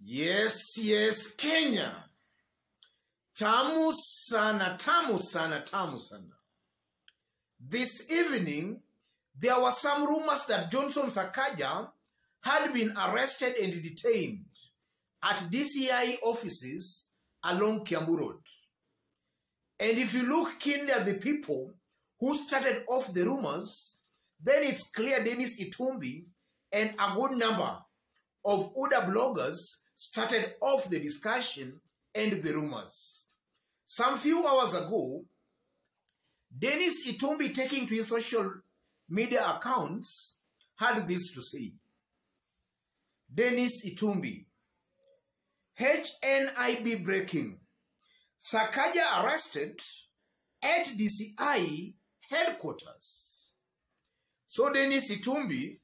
Yes, Kenya. Tamu sana, tamu sana, tamu sana. This evening, there were some rumors that Johnson Sakaja had been arrested and detained at DCI offices along Kiambu Road. And if you look keenly at the people who started off the rumors, then it's clear Denis Itumbi and a good number of other bloggers started off the discussion and the rumors. Some few hours ago, Denis Itumbi, taking to his social media accounts, had this to say. Denis Itumbi, HNIB breaking. Sakaja arrested at DCI headquarters. So Denis Itumbi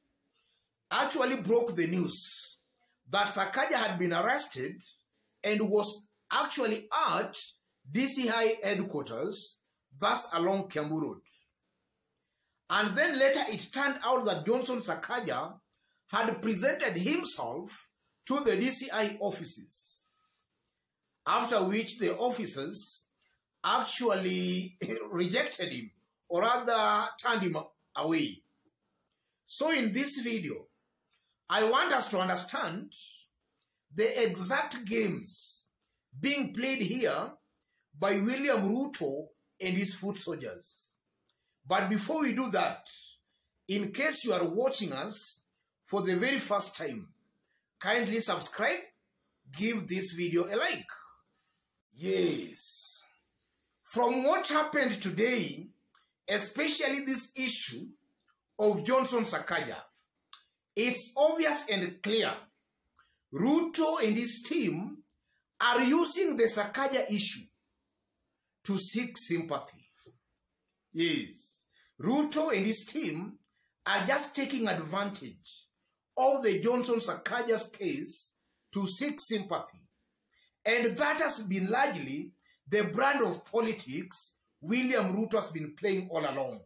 actually broke the news that Sakaja had been arrested and was actually at DCI headquarters, thus along Kiambu Road. And then later it turned out that Johnson Sakaja had presented himself to the DCI offices, after which the officers actually rejected him, or rather turned him away. So in this video, I want us to understand the exact games being played here by William Ruto and his foot soldiers. But before we do that, in case you are watching us for the very first time, kindly subscribe, give this video a like. Yes. From what happened today, especially this issue of Johnson Sakaja, it's obvious and clear Ruto and his team are using the Sakaja issue to seek sympathy. Yes. Ruto and his team are just taking advantage of the Johnson Sakaja's case to seek sympathy. And that has been largely the brand of politics William Ruto has been playing all along.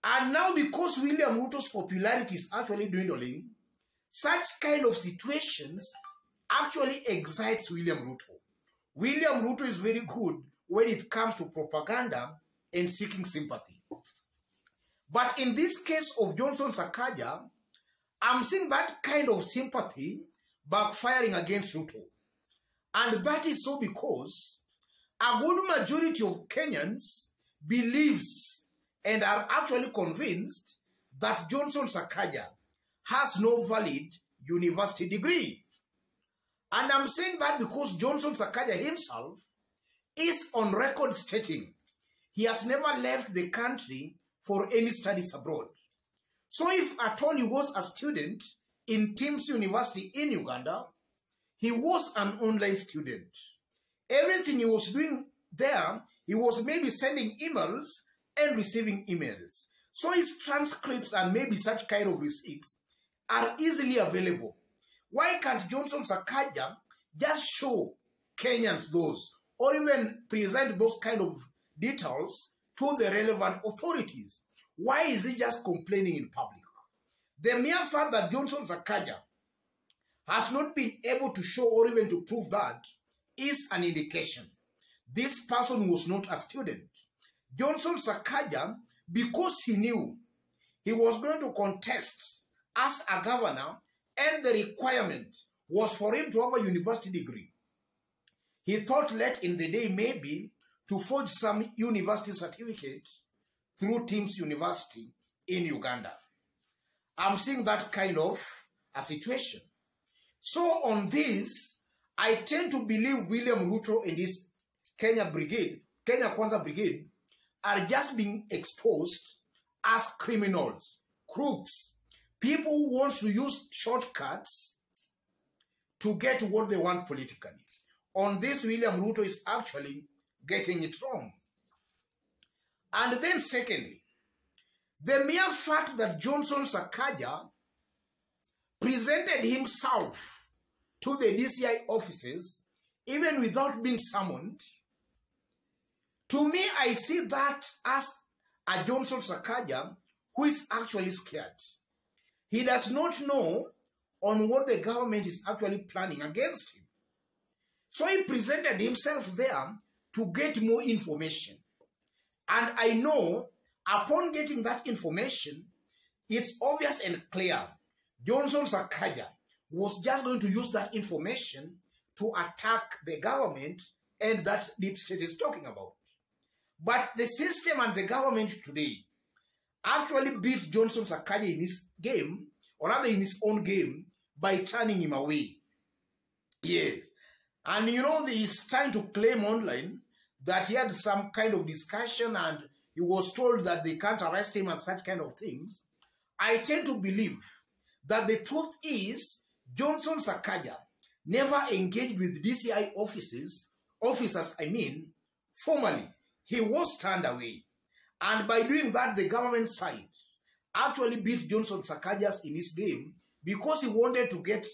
And now, because William Ruto's popularity is actually dwindling, such kind of situations actually excites William Ruto. William Ruto is very good when it comes to propaganda and seeking sympathy. But in this case of Johnson Sakaja, I'm seeing that kind of sympathy backfiring against Ruto. And that is so because a good majority of Kenyans believes and are actually convinced that Johnson Sakaja has no valid university degree. And I'm saying that because Johnson Sakaja himself is on record stating he has never left the country for any studies abroad. So if at all he was a student in Tim's University in Uganda, he was an online student. Everything he was doing there, he was maybe sending emails and receiving emails. So his transcripts and maybe such kind of receipts are easily available. Why can't Johnson Sakaja just show Kenyans those, or even present those kind of details to the relevant authorities? Why is he just complaining in public? The mere fact that Johnson Sakaja has not been able to show or even to prove that is an indication this person was not a student. Johnson Sakaja, because he knew he was going to contest as a governor and the requirement was for him to have a university degree, he thought late in the day maybe to forge some university certificate through Tim's University in Uganda. I'm seeing that kind of a situation. So on this, I tend to believe William Ruto and his Kenya Kwanza Brigade, are just being exposed as criminals, crooks, people who want to use shortcuts to get what they want politically. On this, William Ruto is actually getting it wrong. And then secondly, the mere fact that Johnson Sakaja presented himself to the DCI offices, even without being summoned, to me, I see that as a Johnson Sakaja who is actually scared. He does not know on what the government is actually planning against him. So he presented himself there to get more information. And I know upon getting that information, it's obvious and clear Johnson Sakaja was just going to use that information to attack the government and that deep state is talking about. But the system and the government today actually beat Johnson Sakaja in his game, or rather in his own game, by turning him away. Yes. And you know, he's trying to claim online that he had some kind of discussion and he was told that they can't arrest him and such kind of things. I tend to believe that the truth is Johnson Sakaja never engaged with DCI officers, formally. He was turned away. And by doing that, the government side actually beat Johnson Sakaja in his game because he wanted to get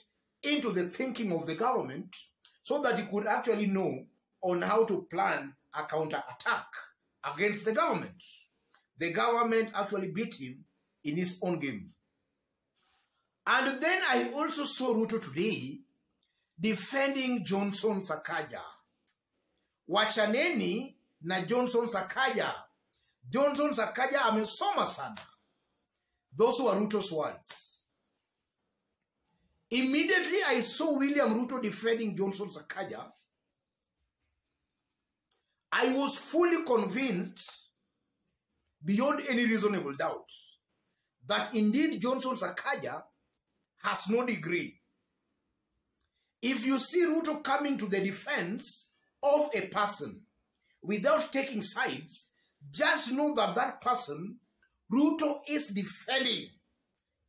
into the thinking of the government so that he could actually know on how to plan a counter-attack against the government. The government actually beat him in his own game. And then I also saw Ruto today defending Johnson Sakaja. Wachaneni na Johnson Sakaja. Johnson Sakaja amesoma sana. Those were Ruto's words. Immediately I saw William Ruto defending Johnson Sakaja. I was fully convinced, beyond any reasonable doubt, that indeed Johnson Sakaja has no degree. If you see Ruto coming to the defense of a person without taking sides, just know that that person Ruto is defending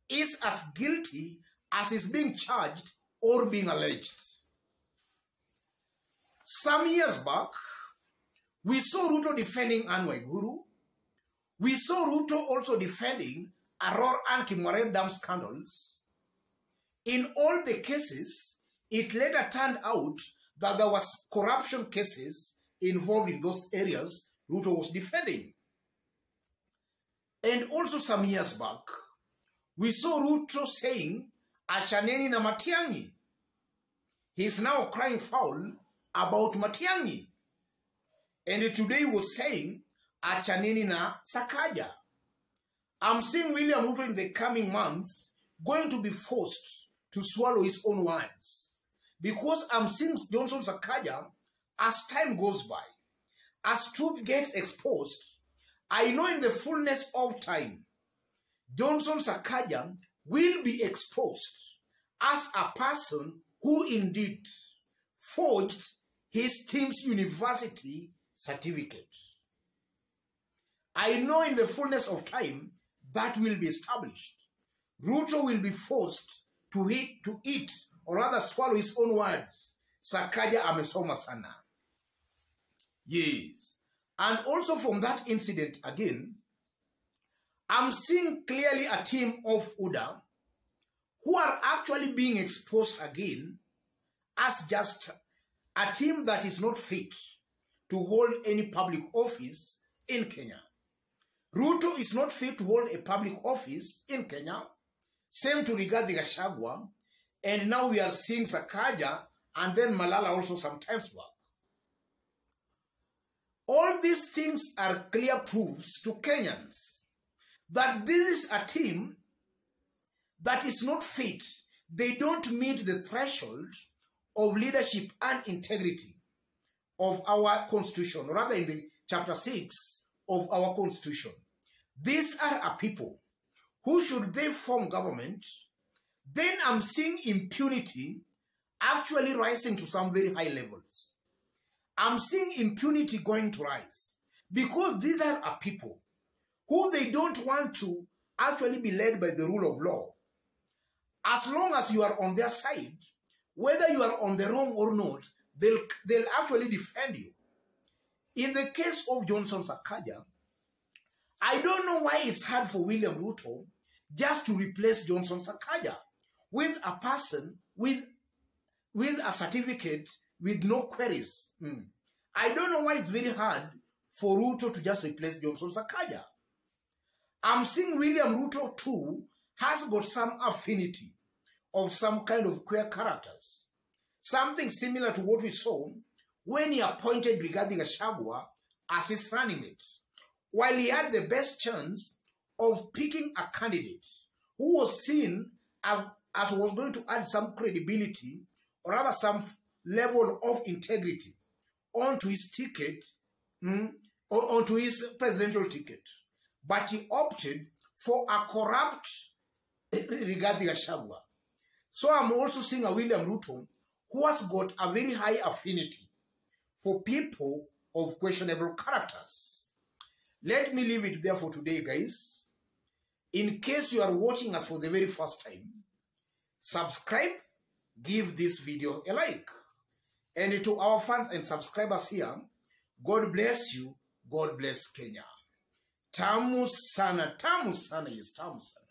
is as guilty as is being charged or being alleged. Some years back, we saw Ruto defending Anne Waiguru. We saw Ruto also defending Aror and Kimware Dam scandals. In all the cases, it later turned out that there was corruption cases involved in those areas Ruto was defending. And also some years back, we saw Ruto saying, Achaneni na Matiang'i. He's now crying foul about Matiang'i. And today he was saying, Achaneni na Sakaja. I'm seeing William Ruto in the coming months going to be forced to swallow his own words. Because I'm seeing Johnson Sakaja, as time goes by, as truth gets exposed, I know in the fullness of time, Johnson Sakaja will be exposed as a person who indeed forged his team's university certificate. I know in the fullness of time that will be established. Ruto will be forced to eat, or rather swallow his own words. Sakaja amesoma sana. Yes. And also from that incident again, I'm seeing clearly a team of UDA who are actually being exposed again as just a team that is not fit to hold any public office in Kenya. Ruto is not fit to hold a public office in Kenya. Same to Rigathi Gachagua. And now we are seeing Sakaja and then Malala also sometimes back. All these things are clear proofs to Kenyans that this is a team that is not fit. They don't meet the threshold of leadership and integrity of our constitution, rather in the chapter 6 of our constitution. These are a people who, should they form government, then I'm seeing impunity actually rising to some very high levels. I'm seeing impunity going to rise because these are a people who they don't want to actually be led by the rule of law. As long as you are on their side, whether you are on the wrong or not, they'll actually defend you. In the case of Johnson Sakaja, I don't know why it's hard for William Ruto just to replace Johnson Sakaja with a person with a certificate with no queries. I don't know why it's very hard for Ruto to just replace Johnson Sakaja. I'm seeing William Ruto too has got some affinity of some kind of queer characters. Something similar to what we saw when he appointed Rigathi Gachagua as his running mate, while he had the best chance of picking a candidate who was seen as was going to add some credibility or rather some level of integrity onto his ticket, onto his presidential ticket. But he opted for a corrupt Rigathi Gachagua. So I'm also seeing a William Ruto who has got a very high affinity for people of questionable characters. Let me leave it there for today, guys. In case you are watching us for the very first time, subscribe, give this video a like. And to our fans and subscribers here, God bless you, God bless Kenya. Tamu sana, yes, tamu sana.